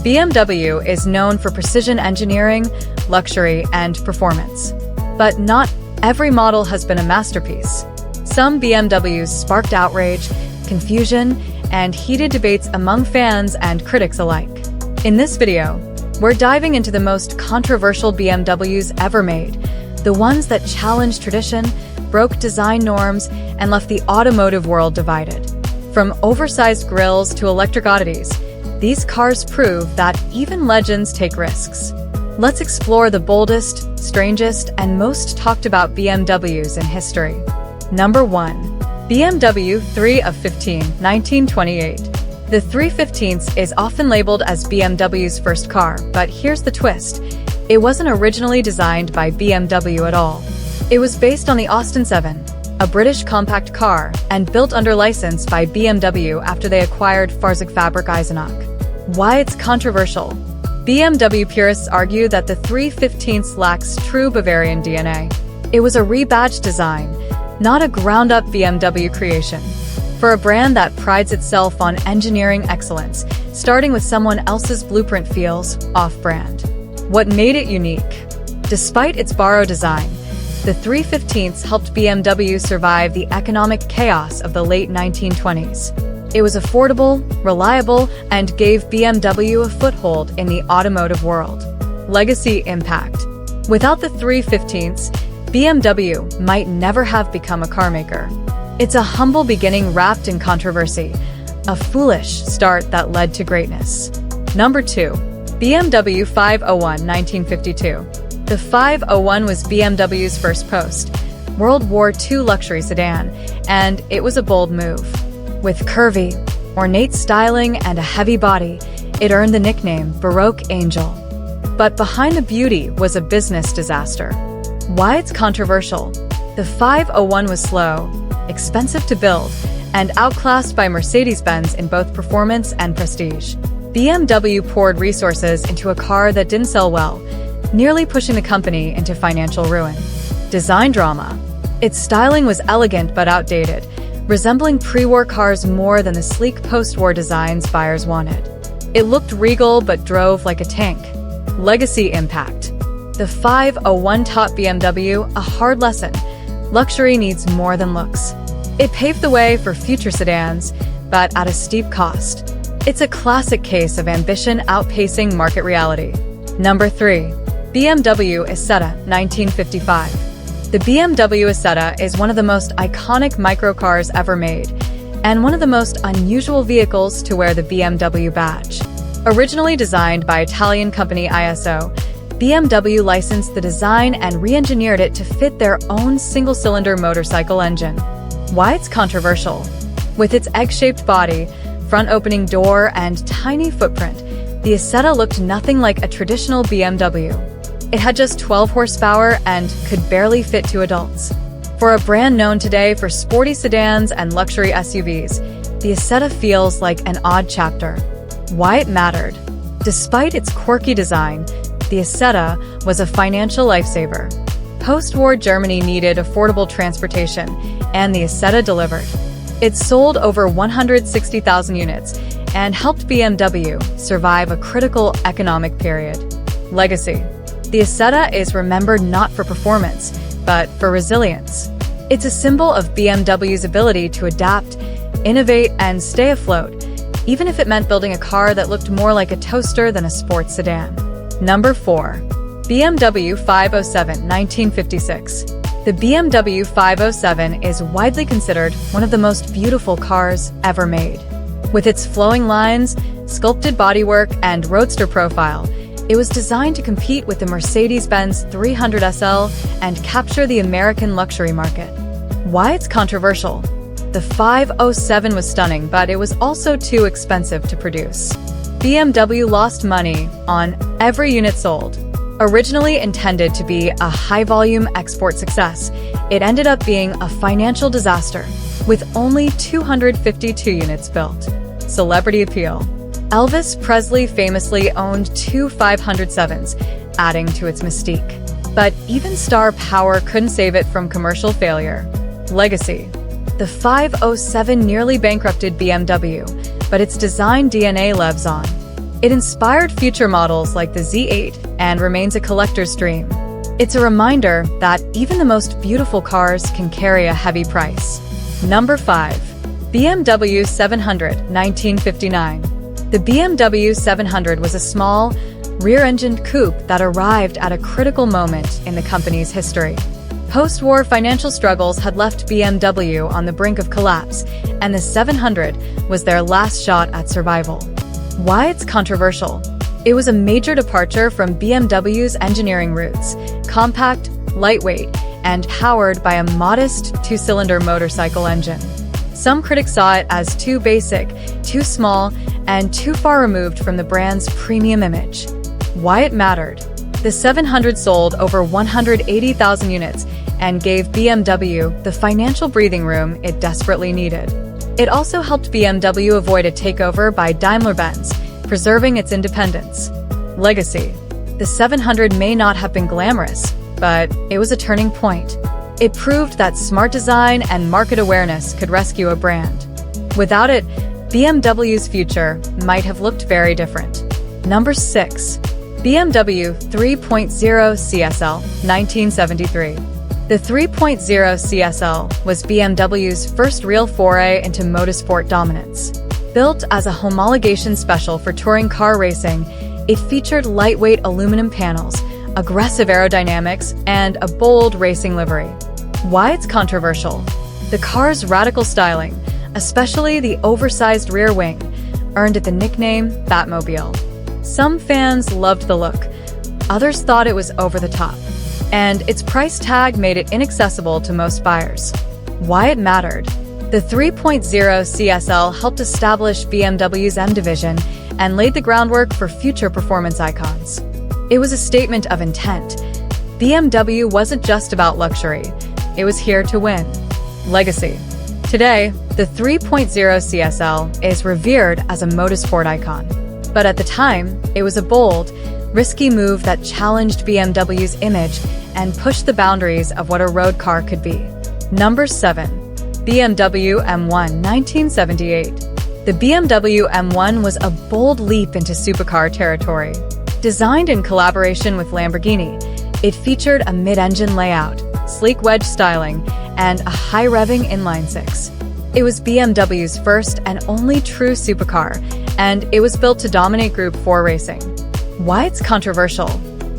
BMW is known for precision engineering, luxury, and performance. But not every model has been a masterpiece. Some BMWs sparked outrage, confusion, and heated debates among fans and critics alike. In this video, we're diving into the most controversial BMWs ever made, the ones that challenged tradition, broke design norms, and left the automotive world divided. From oversized grilles to electric oddities, these cars prove that even legends take risks. Let's explore the boldest, strangest, and most talked about BMWs in history. Number 1. BMW 3 of 15, 1928. The 315 is often labeled as BMW's first car, but here's the twist. It wasn't originally designed by BMW at all. It was based on the Austin 7, a British compact car, and built under license by BMW after they acquired Fahrzeugfabrik Eisenach. Why it's controversial? BMW purists argue that the 315 lacks true Bavarian DNA. It was a rebadged design, not a ground-up BMW creation. For a brand that prides itself on engineering excellence, starting with someone else's blueprint feels off-brand. What made it unique? Despite its borrowed design, the 315 helped BMW survive the economic chaos of the late 1920s. It was affordable, reliable, and gave BMW a foothold in the automotive world. Legacy impact. Without the 315, BMW might never have become a carmaker. It's a humble beginning wrapped in controversy, a foolish start that led to greatness. Number 2. BMW 501, 1952. The 501 was BMW's first post-World War II luxury sedan, and it was a bold move. With curvy, ornate styling and a heavy body, it earned the nickname Baroque Angel. But behind the beauty was a business disaster. Why it's controversial? The 501 was slow, expensive to build, and outclassed by Mercedes-Benz in both performance and prestige. BMW poured resources into a car that didn't sell well, nearly pushing the company into financial ruin. Design drama. Its styling was elegant but outdated, resembling pre-war cars more than the sleek post-war designs buyers wanted. It looked regal but drove like a tank. Legacy impact. The 501 taught BMW a hard lesson. Luxury needs more than looks. It paved the way for future sedans, but at a steep cost. It's a classic case of ambition outpacing market reality. Number 3. BMW Isetta, 1955. The BMW Isetta is one of the most iconic microcars ever made, and one of the most unusual vehicles to wear the BMW badge. Originally designed by Italian company ISO, BMW licensed the design and re-engineered it to fit their own single-cylinder motorcycle engine. Why it's controversial? With its egg-shaped body, front-opening door, and tiny footprint, the Isetta looked nothing like a traditional BMW. It had just 12 horsepower and could barely fit 2 adults. For a brand known today for sporty sedans and luxury SUVs, the Isetta feels like an odd chapter. Why it mattered? Despite its quirky design, the Isetta was a financial lifesaver. Post-war Germany needed affordable transportation, and the Isetta delivered. It sold over 160,000 units and helped BMW survive a critical economic period. Legacy. The Isetta is remembered not for performance, but for resilience. It's a symbol of BMW's ability to adapt, innovate, and stay afloat, even if it meant building a car that looked more like a toaster than a sports sedan. Number 4. BMW 507, 1956. The BMW 507 is widely considered one of the most beautiful cars ever made. With its flowing lines, sculpted bodywork, and roadster profile, it was designed to compete with the Mercedes-Benz 300 SL and capture the American luxury market. Why it's controversial? The 507 was stunning, but it was also too expensive to produce. BMW lost money on every unit sold. Originally intended to be a high-volume export success, it ended up being a financial disaster, with only 252 units built. Celebrity appeal. Elvis Presley famously owned 2 507s, adding to its mystique. But even star power couldn't save it from commercial failure. Legacy. The 507 nearly bankrupted BMW, but its design DNA lives on. It inspired future models like the Z8 and remains a collector's dream. It's a reminder that even the most beautiful cars can carry a heavy price. Number 5. BMW 700, 1959. The BMW 700 was a small, rear-engined coupe that arrived at a critical moment in the company's history. Post-war financial struggles had left BMW on the brink of collapse, and the 700 was their last shot at survival. Why it's controversial? It was a major departure from BMW's engineering roots, compact, lightweight, and powered by a modest two-cylinder motorcycle engine. Some critics saw it as too basic, too small, and too far removed from the brand's premium image. Why it mattered? The 700 sold over 180,000 units and gave BMW the financial breathing room it desperately needed. It also helped BMW avoid a takeover by Daimler-Benz, preserving its independence. Legacy. The 700 may not have been glamorous, but it was a turning point. It proved that smart design and market awareness could rescue a brand. Without it, BMW's future might have looked very different. Number 6. BMW 3.0 CSL, 1973. The 3.0 CSL was BMW's first real foray into motorsport dominance. Built as a homologation special for touring car racing, it featured lightweight aluminum panels, aggressive aerodynamics, and a bold racing livery. Why it's controversial? The car's radical styling, especially the oversized rear wing, earned it the nickname Batmobile. Some fans loved the look, others thought it was over the top, and its price tag made it inaccessible to most buyers. Why it mattered? The 3.0 CSL helped establish BMW's M division and laid the groundwork for future performance icons. It was a statement of intent. BMW wasn't just about luxury, it was here to win. Legacy. Today, the 3.0 CSL is revered as a motorsport icon. But at the time, it was a bold, risky move that challenged BMW's image and pushed the boundaries of what a road car could be. Number 7. BMW M1 1978. The BMW M1 was a bold leap into supercar territory. Designed in collaboration with Lamborghini, it featured a mid-engine layout, sleek wedge styling, and a high-revving inline-six. It was BMW's first and only true supercar, and it was built to dominate Group 4 racing. Why it's controversial?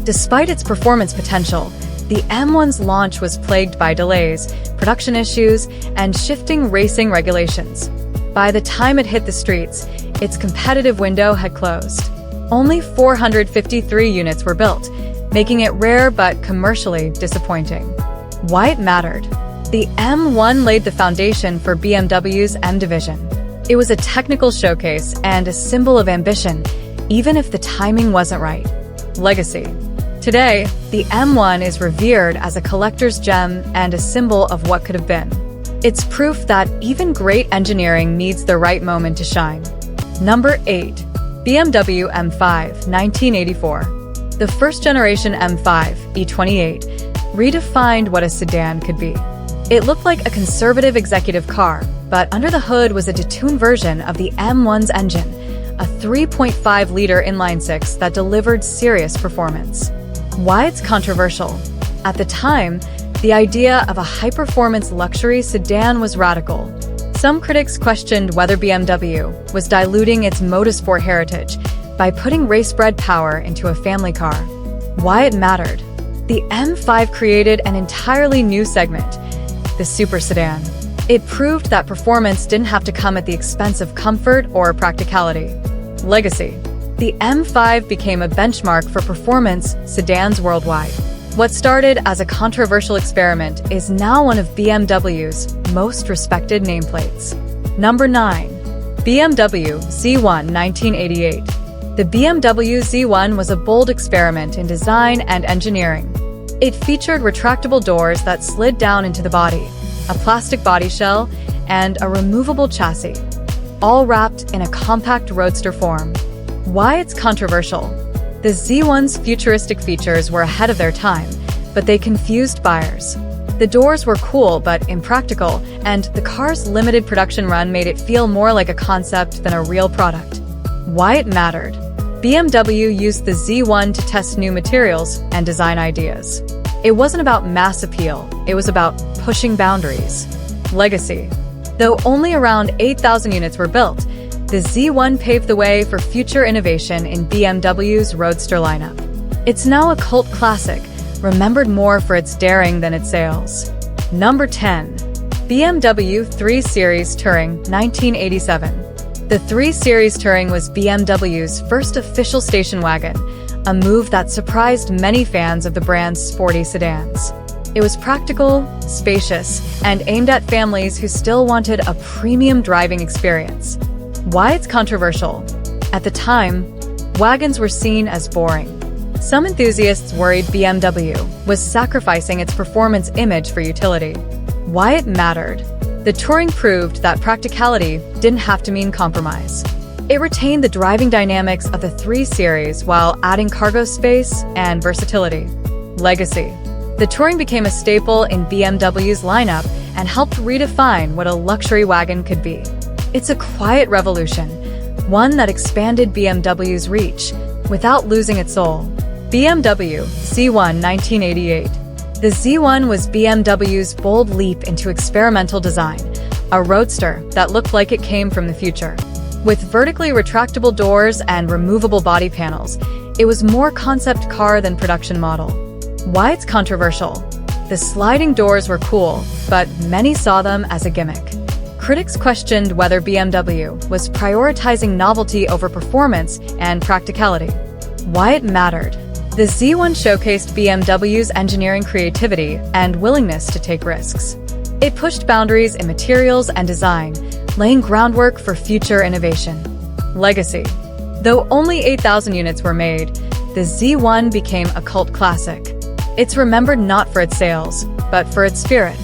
Despite its performance potential, the M1's launch was plagued by delays, production issues, and shifting racing regulations. By the time it hit the streets, its competitive window had closed. Only 453 units were built, making it rare but commercially disappointing. Why it mattered? The M1 laid the foundation for BMW's M division. It was a technical showcase and a symbol of ambition, even if the timing wasn't right. Legacy. Today, the M1 is revered as a collector's gem and a symbol of what could have been. It's proof that even great engineering needs the right moment to shine. Number 8. BMW M5 1984. The first-generation M5 E28 redefined what a sedan could be. It looked like a conservative executive car, but under the hood was a detuned version of the M1's engine, a 3.5-liter inline-six that delivered serious performance. Why it's controversial? At the time, the idea of a high-performance luxury sedan was radical. Some critics questioned whether BMW was diluting its motorsport heritage by putting race-bred power into a family car. Why it mattered? The M5 created an entirely new segment, the super sedan. It proved that performance didn't have to come at the expense of comfort or practicality. Legacy. The M5 became a benchmark for performance sedans worldwide. What started as a controversial experiment is now one of BMW's most respected nameplates. Number 9. BMW Z1 1988. The BMW Z1 was a bold experiment in design and engineering. It featured retractable doors that slid down into the body, a plastic body shell, and a removable chassis, all wrapped in a compact roadster form. Why it's controversial? The Z1's futuristic features were ahead of their time, but they confused buyers. The doors were cool but impractical, and the car's limited production run made it feel more like a concept than a real product. Why it mattered? BMW used the Z1 to test new materials and design ideas. It wasn't about mass appeal, it was about pushing boundaries. Legacy. Though only around 8,000 units were built, the Z1 paved the way for future innovation in BMW's Roadster lineup. It's now a cult classic, remembered more for its daring than its sales. Number 10. BMW 3 Series Touring, 1987. The 3 Series Touring was BMW's first official station wagon, a move that surprised many fans of the brand's sporty sedans. It was practical, spacious, and aimed at families who still wanted a premium driving experience. Why it's controversial? At the time, wagons were seen as boring. Some enthusiasts worried BMW was sacrificing its performance image for utility. Why it mattered? The Touring proved that practicality didn't have to mean compromise. It retained the driving dynamics of the 3 Series while adding cargo space and versatility. Legacy. The Touring became a staple in BMW's lineup and helped redefine what a luxury wagon could be. It's a quiet revolution, one that expanded BMW's reach without losing its soul. BMW Z1 1988. The Z1 was BMW's bold leap into experimental design, a roadster that looked like it came from the future. With vertically retractable doors and removable body panels, it was more concept car than production model. Why it's controversial? The sliding doors were cool, but many saw them as a gimmick. Critics questioned whether BMW was prioritizing novelty over performance and practicality. Why it mattered? The Z1 showcased BMW's engineering creativity and willingness to take risks. It pushed boundaries in materials and design, laying groundwork for future innovation. Legacy. Though only 8,000 units were made, the Z1 became a cult classic. It's remembered not for its sales, but for its spirit.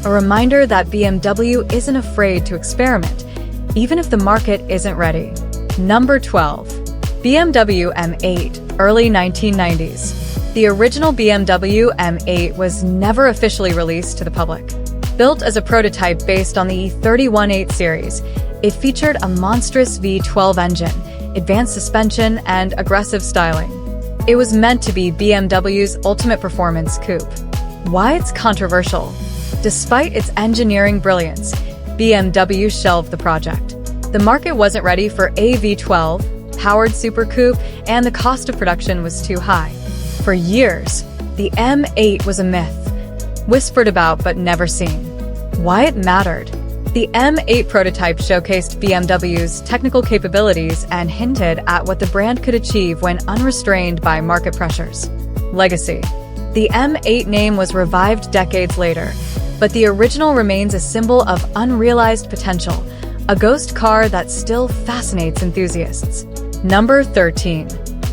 A reminder that BMW isn't afraid to experiment, even if the market isn't ready. Number 12. BMW M8, early 1990s. The original BMW M8 was never officially released to the public. Built as a prototype based on the E31 series, it featured a monstrous V12 engine, advanced suspension, and aggressive styling. It was meant to be BMW's ultimate performance coupe. Why it's controversial? Despite its engineering brilliance, BMW shelved the project. The market wasn't ready for a V12, powered Super Coupe, and the cost of production was too high. For years, the M8 was a myth, whispered about but never seen. Why it mattered? The M8 prototype showcased BMW's technical capabilities and hinted at what the brand could achieve when unrestrained by market pressures. Legacy. The M8 name was revived decades later, but the original remains a symbol of unrealized potential, a ghost car that still fascinates enthusiasts. Number 13.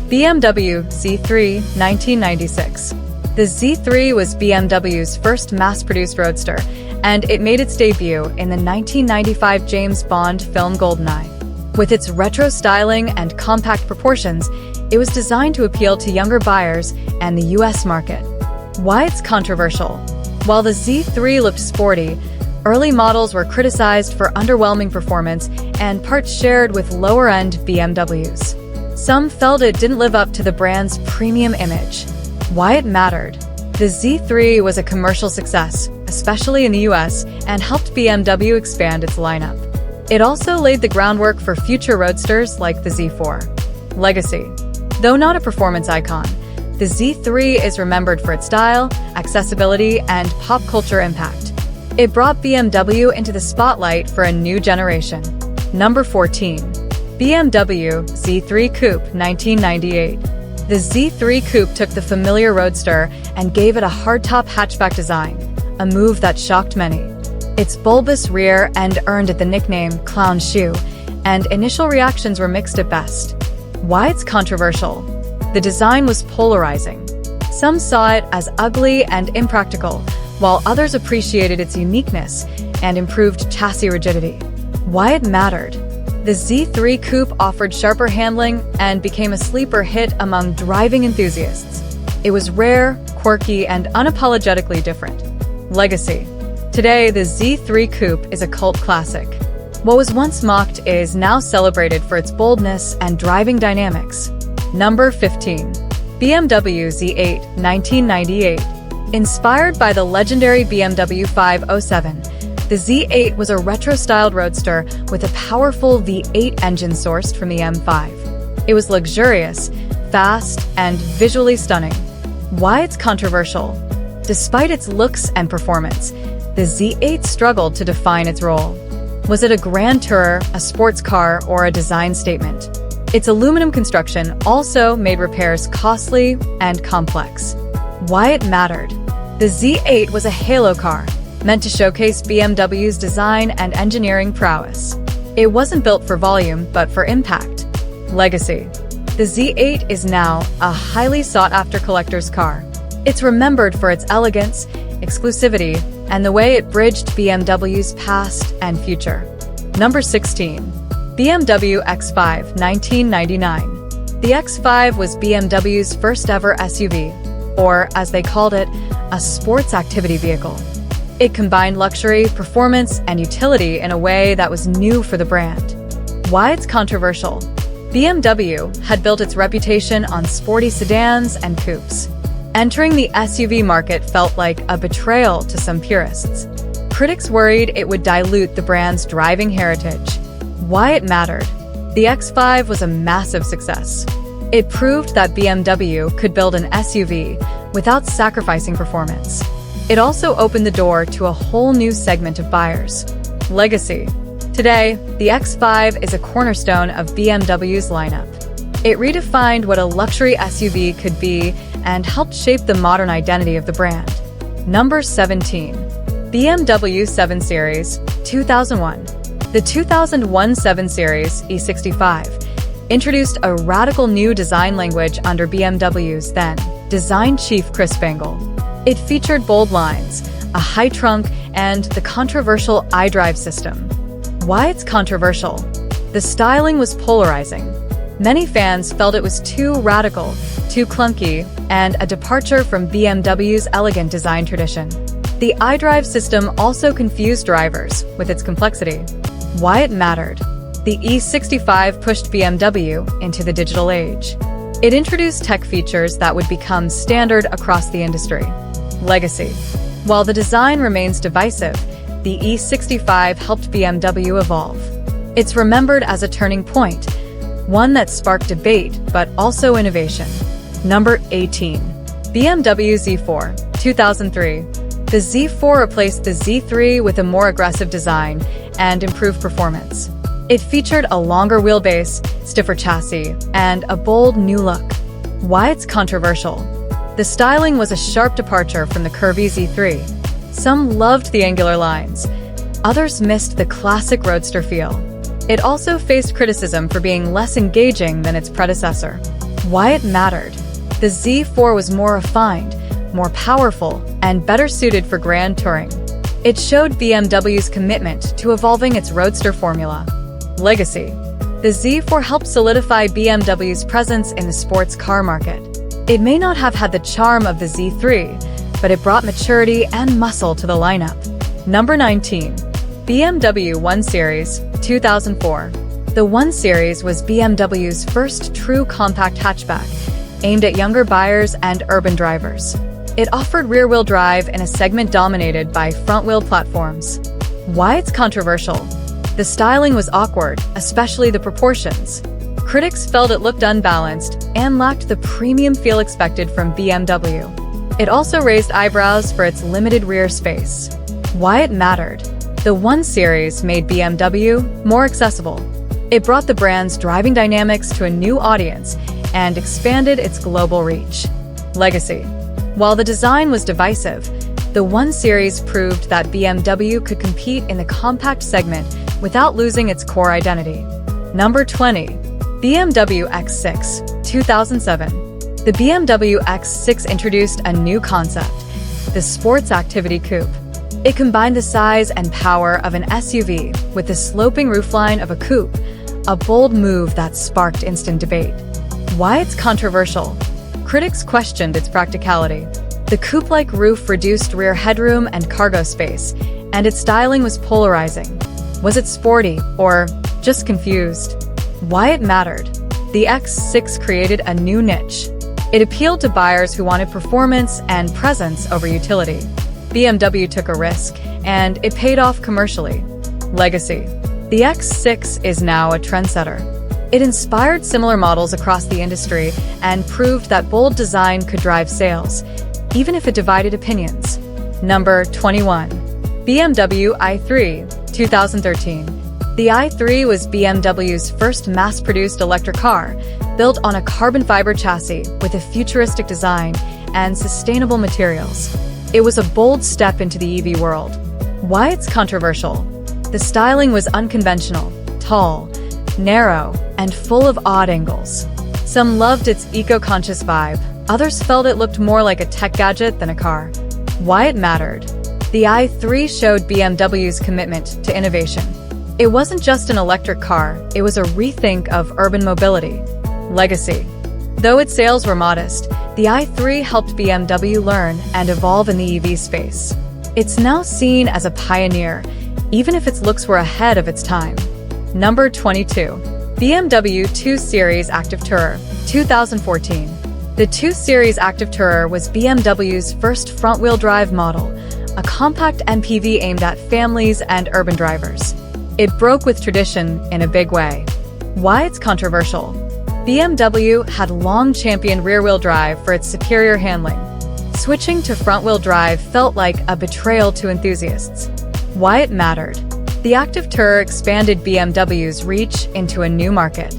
BMW Z3 1996. The Z3 was BMW's first mass-produced roadster, and it made its debut in the 1995 James Bond film GoldenEye. With its retro styling and compact proportions, it was designed to appeal to younger buyers and the US market. Why it's controversial? While the Z3 looked sporty, early models were criticized for underwhelming performance and parts shared with lower-end BMWs. Some felt it didn't live up to the brand's premium image. Why it mattered? The Z3 was a commercial success, especially in the US, and helped BMW expand its lineup. It also laid the groundwork for future roadsters like the Z4. Legacy. Though not a performance icon, the Z3 is remembered for its style, accessibility, and pop culture impact. It brought BMW into the spotlight for a new generation. Number 14. BMW Z3 Coupe 1998. The Z3 Coupe took the familiar roadster and gave it a hardtop hatchback design, a move that shocked many. Its bulbous rear end earned it the nickname Clown Shoe, and initial reactions were mixed at best. Why it's controversial? The design was polarizing. Some saw it as ugly and impractical, while others appreciated its uniqueness and improved chassis rigidity. Why it mattered? The Z3 Coupe offered sharper handling and became a sleeper hit among driving enthusiasts. It was rare, quirky, and unapologetically different. Legacy. Today, the Z3 Coupe is a cult classic. What was once mocked is now celebrated for its boldness and driving dynamics. Number 15. BMW Z8 1998. Inspired by the legendary BMW 507, the Z8 was a retro-styled roadster with a powerful V8 engine sourced from the M5. It was luxurious, fast, and visually stunning. Why it's controversial? Despite its looks and performance, the Z8 struggled to define its role. Was it a grand tourer, a sports car, or a design statement? Its aluminum construction also made repairs costly and complex. Why it mattered? The Z8 was a halo car, meant to showcase BMW's design and engineering prowess. It wasn't built for volume, but for impact. Legacy. The Z8 is now a highly sought-after collector's car. It's remembered for its elegance, exclusivity, and the way it bridged BMW's past and future. Number 16. BMW X5 1999. The X5 was BMW's first-ever SUV, or, as they called it, a sports activity vehicle. It combined luxury, performance, and utility in a way that was new for the brand. Why it's controversial? BMW had built its reputation on sporty sedans and coupes. Entering the SUV market felt like a betrayal to some purists. Critics worried it would dilute the brand's driving heritage. Why it mattered? The X5 was a massive success. It proved that BMW could build an SUV without sacrificing performance. It also opened the door to a whole new segment of buyers. Legacy. Today, the X5 is a cornerstone of BMW's lineup. It redefined what a luxury SUV could be and helped shape the modern identity of the brand. Number 17. BMW 7 Series 2001. The 2001 7 Series E65 introduced a radical new design language under BMW's then design chief Chris Bangle. It featured bold lines, a high trunk, and the controversial iDrive system. Why it's controversial? The styling was polarizing. Many fans felt it was too radical, too clunky, and a departure from BMW's elegant design tradition. The iDrive system also confused drivers with its complexity. Why it mattered? The E65 pushed BMW into the digital age. It introduced tech features that would become standard across the industry. Legacy. While the design remains divisive, the E65 helped BMW evolve. It's remembered as a turning point, one that sparked debate but also innovation. Number 18. BMW Z4 2003. The Z4 replaced the Z3 with a more aggressive design and improved performance. It featured a longer wheelbase, stiffer chassis, and a bold new look. Why it's controversial? The styling was a sharp departure from the curvy Z3. Some loved the angular lines. Others missed the classic roadster feel. It also faced criticism for being less engaging than its predecessor. Why it mattered? The Z4 was more refined, more powerful, and better suited for grand touring. It showed BMW's commitment to evolving its roadster formula. Legacy. The Z4 helped solidify BMW's presence in the sports car market. It may not have had the charm of the Z3, but it brought maturity and muscle to the lineup. Number 19. BMW 1 Series 2004. The 1 Series was BMW's first true compact hatchback, aimed at younger buyers and urban drivers. It offered rear-wheel drive in a segment dominated by front-wheel platforms. Why it's controversial? The styling was awkward, especially the proportions. Critics felt it looked unbalanced and lacked the premium feel expected from BMW. It also raised eyebrows for its limited rear space. Why it mattered? The 1 Series made BMW more accessible. It brought the brand's driving dynamics to a new audience and expanded its global reach. Legacy. While the design was divisive, the 1 Series proved that BMW could compete in the compact segment without losing its core identity. Number 20. BMW X6 2007. The BMW X6 introduced a new concept, the sports activity coupe. It combined the size and power of an SUV with the sloping roofline of a coupe, a bold move that sparked instant debate. Why it's controversial? Critics questioned its practicality. The coupe-like roof reduced rear headroom and cargo space, and its styling was polarizing. Was it sporty or just confused? Why it mattered? The X6 created a new niche. It appealed to buyers who wanted performance and presence over utility. BMW took a risk, and it paid off commercially. Legacy. The X6 is now a trendsetter. It inspired similar models across the industry and proved that bold design could drive sales, even if it divided opinions. Number 21. BMW i3, 2013. The i3 was BMW's first mass-produced electric car, built on a carbon fiber chassis with a futuristic design and sustainable materials. It was a bold step into the EV world. Why it's controversial? The styling was unconventional, tall, narrow, and full of odd angles. Some loved its eco-conscious vibe, others felt it looked more like a tech gadget than a car. Why it mattered? The i3 showed BMW's commitment to innovation. It wasn't just an electric car, it was a rethink of urban mobility. Legacy. Though its sales were modest, the i3 helped BMW learn and evolve in the EV space. It's now seen as a pioneer, even if its looks were ahead of its time. Number 22. BMW 2 Series Active Tourer, 2014. The 2 Series Active Tourer was BMW's first front-wheel drive model, a compact MPV aimed at families and urban drivers. It broke with tradition in a big way. Why it's controversial? BMW had long championed rear-wheel drive for its superior handling. Switching to front-wheel drive felt like a betrayal to enthusiasts. Why it mattered? The Active Tourer expanded BMW's reach into a new market.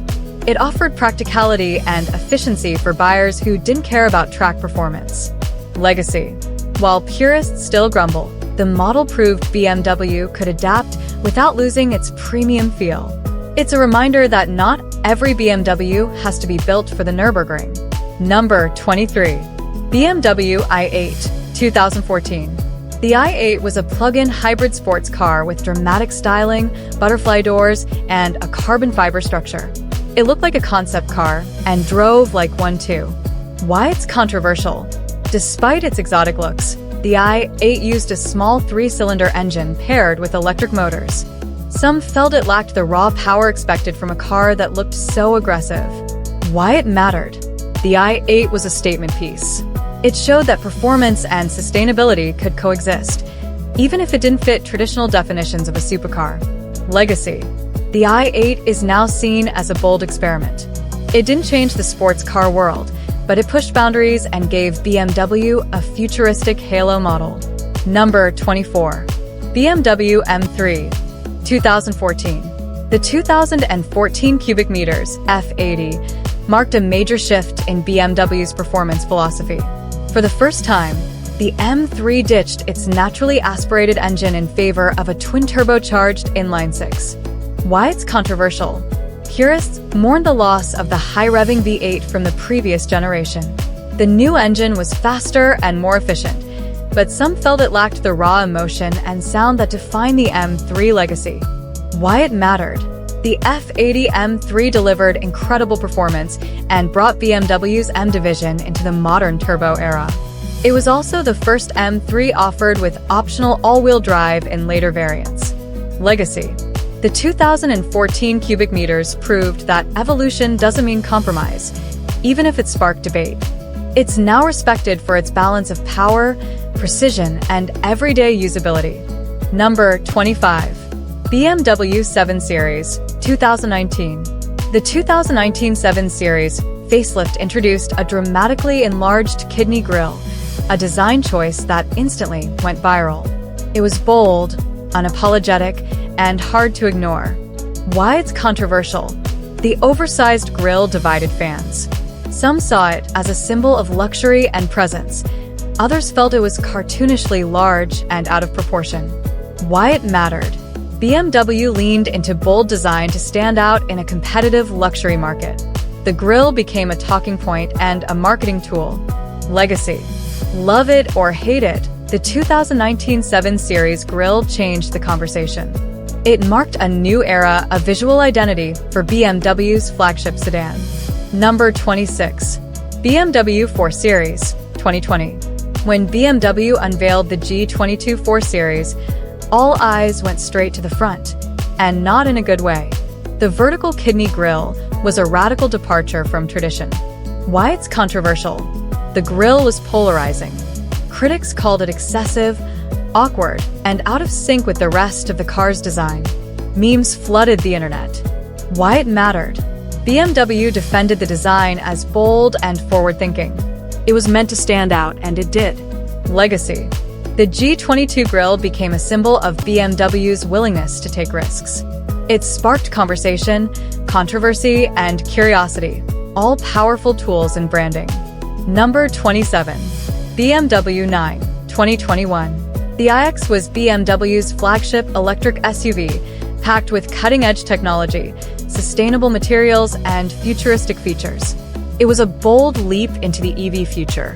It offered practicality and efficiency for buyers who didn't care about track performance. Legacy. While purists still grumble, the model proved BMW could adapt without losing its premium feel. It's a reminder that not every BMW has to be built for the Nürburgring. Number 23. BMW i8, 2014. The i8 was a plug-in hybrid sports car with dramatic styling, butterfly doors, and a carbon fiber structure. It looked like a concept car and drove like one too. Why it's controversial? Despite its exotic looks, the i8 used a small 3-cylinder engine paired with electric motors. Some felt it lacked the raw power expected from a car that looked so aggressive. Why it mattered? The i8 was a statement piece. It showed that performance and sustainability could coexist, even if it didn't fit traditional definitions of a supercar. Legacy. The i8 is now seen as a bold experiment. It didn't change the sports car world, but it pushed boundaries and gave BMW a futuristic halo model. Number 24. BMW M3, 2014. The 2014 cubic meters F80 marked a major shift in BMW's performance philosophy. For the first time, the M3 ditched its naturally aspirated engine in favor of a twin-turbocharged inline-six. Why it's controversial? Purists mourned the loss of the high-revving V8 from the previous generation. The new engine was faster and more efficient, but some felt it lacked the raw emotion and sound that defined the M3 legacy. Why it mattered? The F80 M3 delivered incredible performance and brought BMW's M division into the modern turbo era. It was also the first M3 offered with optional all-wheel drive in later variants. Legacy. The 2014 cubic meters proved that evolution doesn't mean compromise, even if it sparked debate. It's now respected for its balance of power, precision, and everyday usability. Number 25. BMW 7 Series, 2019. The 2019 7 Series facelift introduced a dramatically enlarged kidney grille, a design choice that instantly went viral. It was bold, unapologetic, and hard to ignore. Why it's controversial? The oversized grille divided fans. Some saw it as a symbol of luxury and presence. Others felt it was cartoonishly large and out of proportion. Why it mattered? BMW leaned into bold design to stand out in a competitive luxury market. The grille became a talking point and a marketing tool. Legacy. Love it or hate it, the 2019 7 Series grille changed the conversation. It marked a new era of visual identity for BMW's flagship sedan. Number 26. BMW 4 Series, 2020. When BMW unveiled the G22 4 Series, all eyes went straight to the front. and not in a good way. The vertical kidney grille was a radical departure from tradition. Why it's controversial? The grille was polarizing. Critics called it excessive, awkward, and out of sync with the rest of the car's design. Memes flooded the internet. Why it mattered? BMW defended the design as bold and forward-thinking. It was meant to stand out, and it did. Legacy. The G22 grille became a symbol of BMW's willingness to take risks. It sparked conversation, controversy, and curiosity, all powerful tools in branding. Number 27. BMW 9, 2021. The iX was BMW's flagship electric SUV, packed with cutting-edge technology, sustainable materials, and futuristic features. It was a bold leap into the EV future.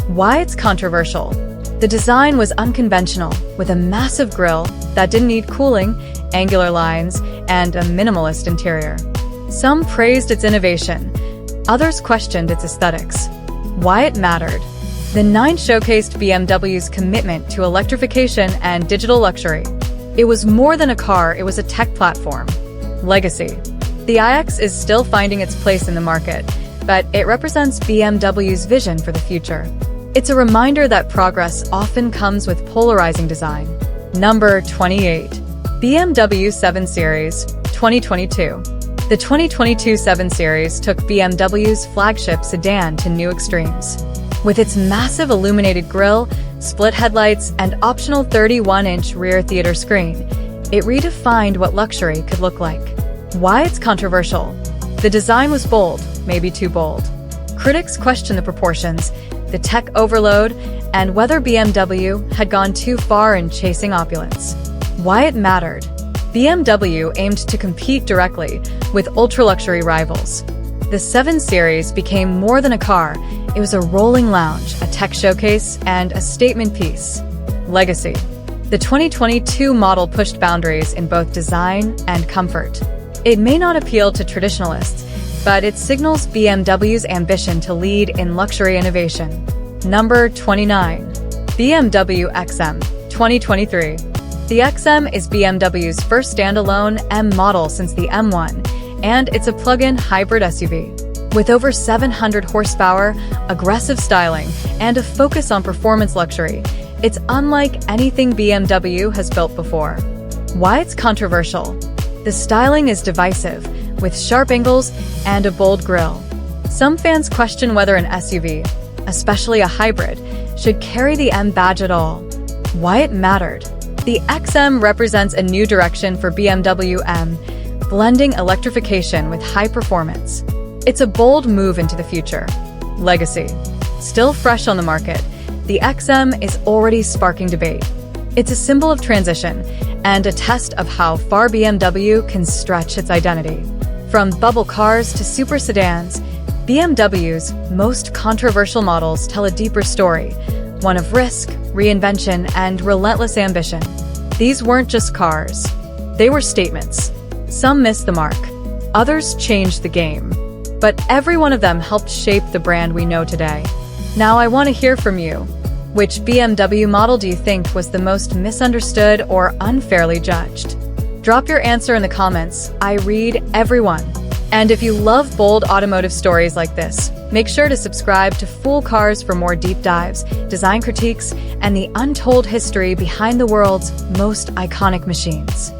Why it's controversial? The design was unconventional, with a massive grille that didn't need cooling, angular lines, and a minimalist interior. Some praised its innovation, others questioned its aesthetics. Why it mattered? The 9 showcased BMW's commitment to electrification and digital luxury. It was more than a car, it was a tech platform. Legacy. The iX is still finding its place in the market, but it represents BMW's vision for the future. It's a reminder that progress often comes with polarizing design. Number 28. BMW 7 Series, 2022. The 2022 7 Series took BMW's flagship sedan to new extremes. With its massive illuminated grille, split headlights, and optional 31-inch rear theater screen, it redefined what luxury could look like. Why it's controversial? The design was bold, maybe too bold. Critics questioned the proportions, the tech overload, and whether BMW had gone too far in chasing opulence. Why it mattered? BMW aimed to compete directly with ultra-luxury rivals. The 7 Series became more than a car, it was a rolling lounge, a tech showcase, and a statement piece. Legacy. The 2022 model pushed boundaries in both design and comfort. It may not appeal to traditionalists, but it signals BMW's ambition to lead in luxury innovation. Number 29. BMW XM, 2023. The XM is BMW's first standalone M model since the M1, and it's a plug-in hybrid SUV. With over 700 horsepower, aggressive styling, and a focus on performance luxury, it's unlike anything BMW has built before. Why it's controversial? The styling is divisive, with sharp angles and a bold grille. Some fans question whether an SUV, especially a hybrid, should carry the M badge at all. Why it mattered? The XM represents a new direction for BMW M, blending electrification with high performance. It's a bold move into the future. Legacy. Still fresh on the market, the XM is already sparking debate. It's a symbol of transition and a test of how far BMW can stretch its identity. From bubble cars to super sedans, BMW's most controversial models tell a deeper story, one of risk, reinvention, and relentless ambition. These weren't just cars. They were statements. Some missed the mark. Others changed the game. But every one of them helped shape the brand we know today. Now I want to hear from you. Which BMW model do you think was the most misunderstood or unfairly judged? Drop your answer in the comments. I read everyone. And if you love bold automotive stories like this, make sure to subscribe to Fool Cars for more deep dives, design critiques, and the untold history behind the world's most iconic machines.